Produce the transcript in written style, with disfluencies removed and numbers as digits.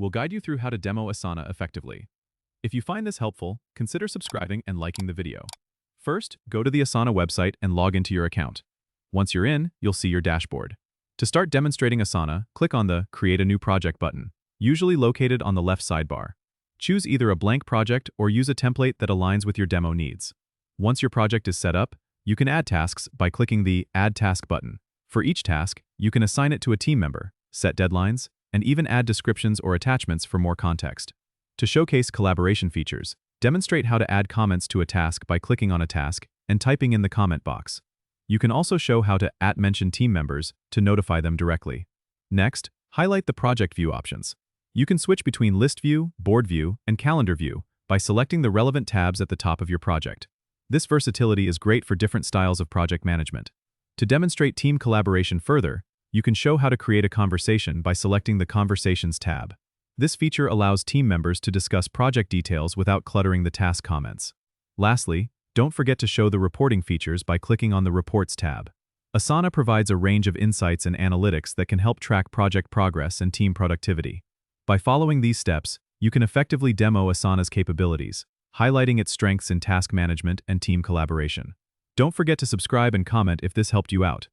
we'll guide you through how to demo Asana effectively. If you find this helpful, consider subscribing and liking the video. First, go to the Asana website and log into your account. Once you're in, you'll see your dashboard. To start demonstrating Asana, click on the Create a New Project button, usually located on the left sidebar. Choose either a blank project or use a template that aligns with your demo needs. Once your project is set up, you can add tasks by clicking the Add Task button. For each task, you can assign it to a team member, set deadlines, and even add descriptions or attachments for more context. To showcase collaboration features, demonstrate how to add comments to a task by clicking on a task and typing in the comment box. You can also show how to @mention team members to notify them directly. Next, highlight the project view options. You can switch between List View, Board View, and Calendar View by selecting the relevant tabs at the top of your project. This versatility is great for different styles of project management. To demonstrate team collaboration further, you can show how to create a conversation by selecting the Conversations tab. This feature allows team members to discuss project details without cluttering the task comments. Lastly, don't forget to show the reporting features by clicking on the Reports tab. Asana provides a range of insights and analytics that can help track project progress and team productivity. By following these steps, you can effectively demo Asana's capabilities, highlighting its strengths in task management and team collaboration. Don't forget to subscribe and comment if this helped you out.